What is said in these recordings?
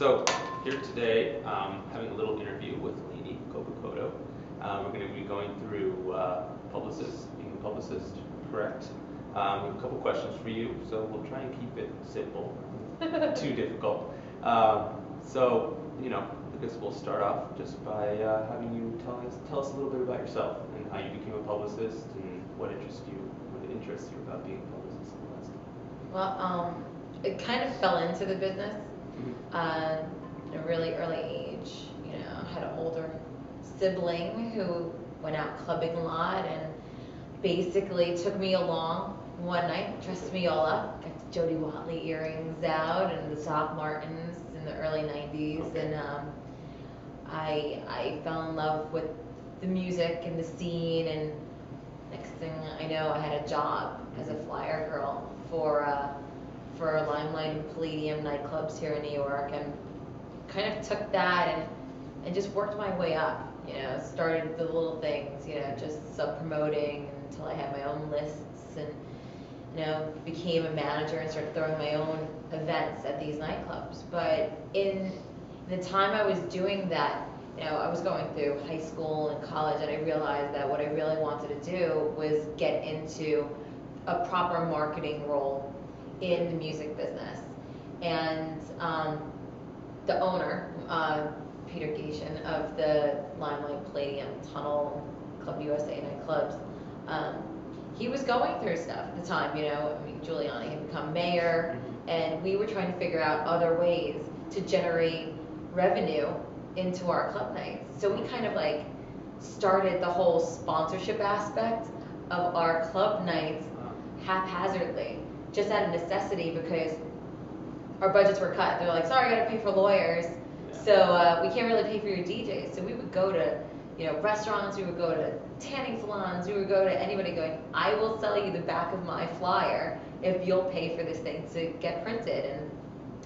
So here today, having a little interview with Lainie Copicotto. We're going to be going through being a publicist, correct? We have a couple questions for you, so we'll try and keep it simple, too difficult. I guess we'll start off just by having you tell us a little bit about yourself and how you became a publicist and what interests you about being a publicist. Well, it kind of fell into the business at a really early age. You know, I had an older sibling who went out clubbing a lot and basically took me along one night, dressed me all up, got the Jody Watley earrings out and the Doc Martens in the early 90s. Okay. And I fell in love with the music and the scene, and next thing I know, I had a job as a flyer girl for Limelight and Palladium nightclubs here in New York, and kind of took that and just worked my way up. You know, started the little things, you know, just sub-promoting until I had my own lists, and you know, became a manager and started throwing my own events at these nightclubs. But in the time I was doing that, you know, I was going through high school and college, and I realized that what I really wanted to do was get into a proper marketing role in the music business. And the owner, Peter Gatien of the Limelight, Palladium, Tunnel, Club USA nightclubs, he was going through stuff at the time. You know, I mean, Giuliani had become mayor, and we were trying to figure out other ways to generate revenue into our club nights. So we kind of like started the whole sponsorship aspect of our club nights haphazardly, just out of necessity, because our budgets were cut. They're like, sorry, I gotta pay for lawyers, so we can't really pay for your DJs. So we would go to, you know, restaurants, we would go to tanning salons, we would go to anybody going, I will sell you the back of my flyer if you'll pay for this thing to get printed. And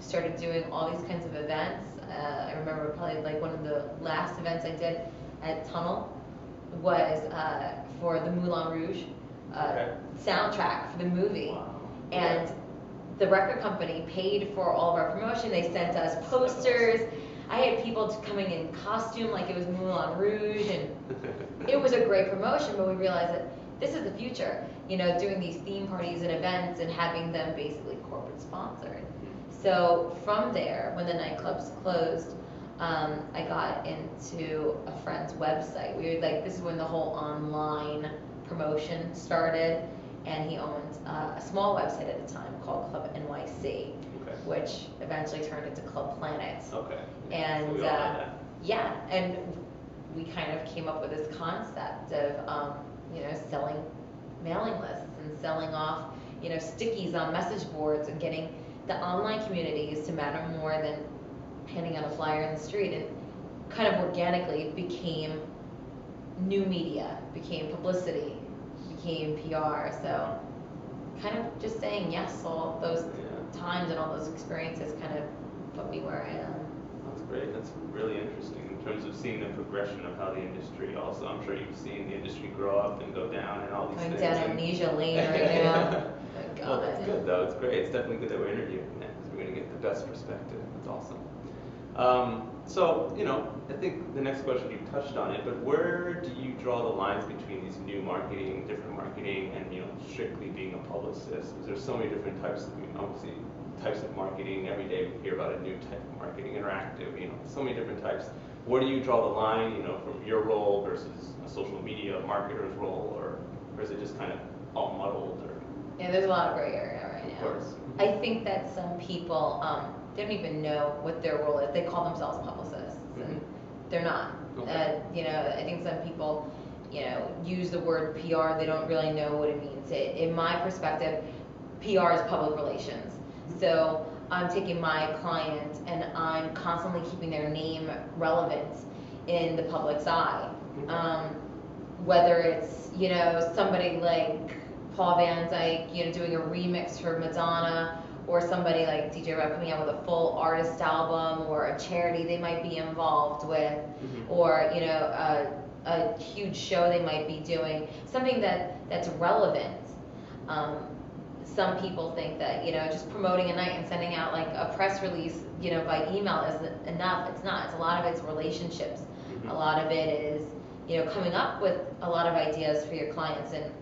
started doing all these kinds of events. I remember probably like one of the last events I did at Tunnel was for the Moulin Rouge soundtrack for the movie. Wow. And the record company paid for all of our promotion. They sent us posters. I had people coming in costume like it was Moulin Rouge, and it was a great promotion. But we realized that this is the future, you know, doing these theme parties and events and having them basically corporate sponsored. So from there, when the nightclubs closed, I got into a friend's website. We were like, this is when the whole online promotion started, and he owned a small website at the time called Club NYC, which eventually turned into Club Planet. Okay. And so we all know that. yeah, and we kind of came up with this concept of you know, selling mailing lists and selling off, you know, stickies on message boards and getting the online communities to matter more than handing out a flyer in the street. And kind of organically became new media, became publicity, became PR. So kind of just saying yes all those times and all those experiences kind of put me where I am. That's great. That's really interesting in terms of seeing the progression of how the industry also, I'm sure you've seen the industry grow up and go down and all these Going things. down amnesia lane right now. Well, that's good though. It's great. It's definitely good that we're interviewing that because we're going to get the best perspective. That's awesome. So, you know, I think the next question, you touched on it, but where do you draw the lines between these new marketing, different marketing, and, you know, strictly being a publicist? Because there's so many different types of, you know, obviously, types of marketing. Every day we hear about a new type of marketing, interactive, you know, so many different types. Where do you draw the line, you know, from your role versus a social media marketer's role, or is it just kind of all muddled? Or? Yeah, there's a lot of gray area right now. Of course. I think that some people they don't even know what their role is. They call themselves publicists, and they're not. Okay. You know, I think some people, you know, use the word PR. They don't really know what it means. In my perspective, PR is public relations. So I'm taking my client and I'm constantly keeping their name relevant in the public's eye. Whether it's, you know, somebody like Paul Van Dyke, you know, doing a remix for Madonna, or somebody like DJ Red coming out with a full artist album, or a charity they might be involved with, or, you know, a huge show they might be doing, something that's relevant. some people think that, just promoting a night and sending out like a press release, by email isn't enough. It's not. It's a lot of it's relationships. Mm-hmm. A lot of it is, coming up with a lot of ideas for your clients and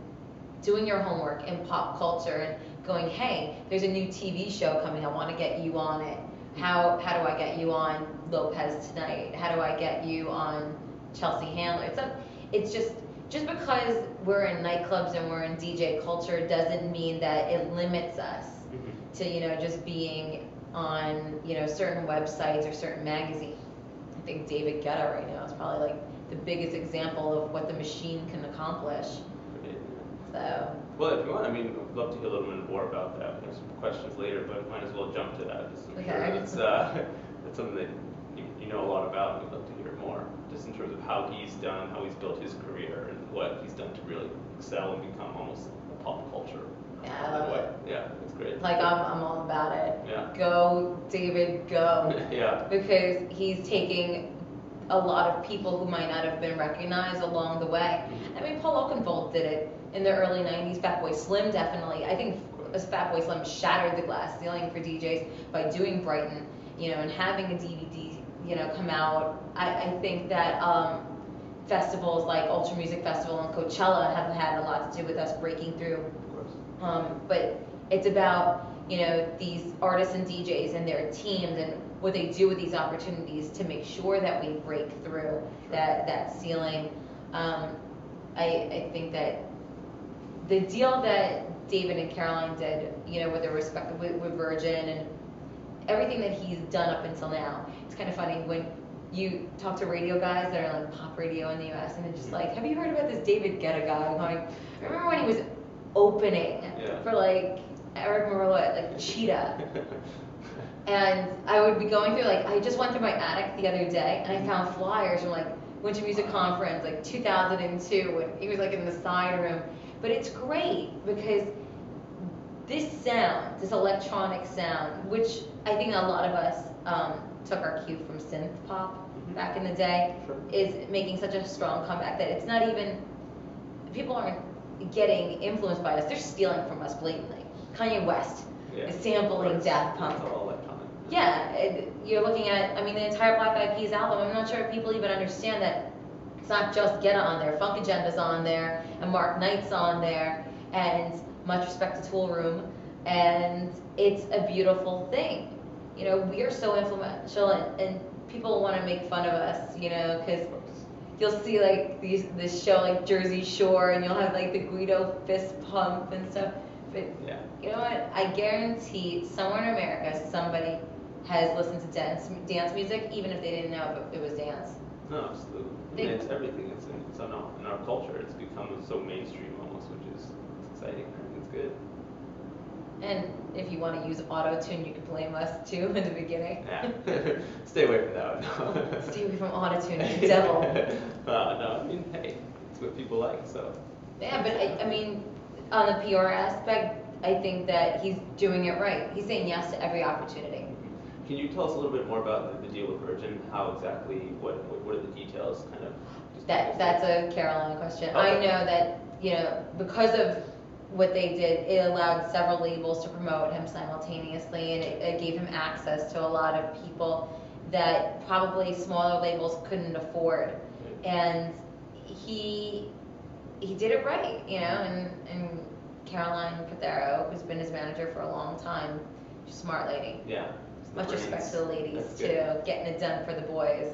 doing your homework in pop culture and going, hey, there's a new TV show coming. I want to get you on it. How do I get you on Lopez Tonight? How do I get you on Chelsea Handler? It's just because we're in nightclubs and we're in DJ culture doesn't mean that it limits us to, just being on, certain websites or certain magazines. I think David Guetta right now is probably like the biggest example of what the machine can accomplish. Great. So. Well, if you want, I'd love to hear a little bit more about that. We have some questions later, but might as well jump to that. Just I'm sure it's something that you know a lot about, and we'd love to hear more, just in terms of how he's built his career, and what he's done to really excel and become almost a pop culture. Yeah, yeah, it's great. Like I'm all about it. Yeah. Go, David, go. Yeah. Because he's taking a lot of people who might not have been recognized along the way. Paul Oakenfold did it in the early 90s. Fatboy Slim definitely. I think Fatboy Slim shattered the glass ceiling for DJs by doing Brighton, and having a DVD, come out. I think that festivals like Ultra Music Festival and Coachella have had a lot to do with us breaking through. But it's about, these artists and DJs and their teams and what they do with these opportunities to make sure that we break through that ceiling. I think that the deal that David and Caroline did, with their respect with Virgin and everything that he's done up until now, it's kind of funny when you talk to radio guys that are like pop radio in the US and they're just like, have you heard about this David Guetta guy? I'm going, I remember when he was opening for like Eric Morillo at like Cheetah. And I would be going through, like, I just went through my attic the other day and I found flyers from like Winter Music Conference, like 2002, when he was like in the side room. But it's great because this sound, this electronic sound, which I think a lot of us took our cue from synth pop back in the day, is making such a strong comeback that it's not even, people aren't getting influenced by us, they're stealing from us blatantly. Kanye West is sampling Daft Punk. It's all electronic. Yeah, you're looking at, the entire Black Eyed Peas album, I'm not sure if people even understand that it's not just Guetta on there, Funk Agenda's on there, and Mark Knight's on there, and much respect to Tool Room, and it's a beautiful thing. We are so influential, and people want to make fun of us, because you'll see like this show like Jersey Shore, and you'll have like the Guido fist pump and stuff. But you know what? I guarantee somewhere in America somebody has listened to dance music, even if they didn't know it was dance. No, absolutely. It's everything. It's in our culture. It's become so mainstream almost, which is exciting. I think it's good. And if you want to use auto-tune, you can blame us too in the beginning. Yeah. Stay away from that one. No. Stay away from auto-tune, it's the devil. No, hey, it's what people like, so. Yeah, but on the PR aspect, I think that he's doing it right. He's saying yes to every opportunity. Can you tell us a little bit more about the deal with Virgin? How exactly, what are the details, kind of? That's a Caroline question. Okay. I know that, because of what they did, it allowed several labels to promote him simultaneously, and it gave him access to a lot of people that probably smaller labels couldn't afford. And he did it right, and Caroline Copicotto, who's been his manager for a long time, she's a smart lady. Yeah. Much respect to the ladies too, getting it done for the boys.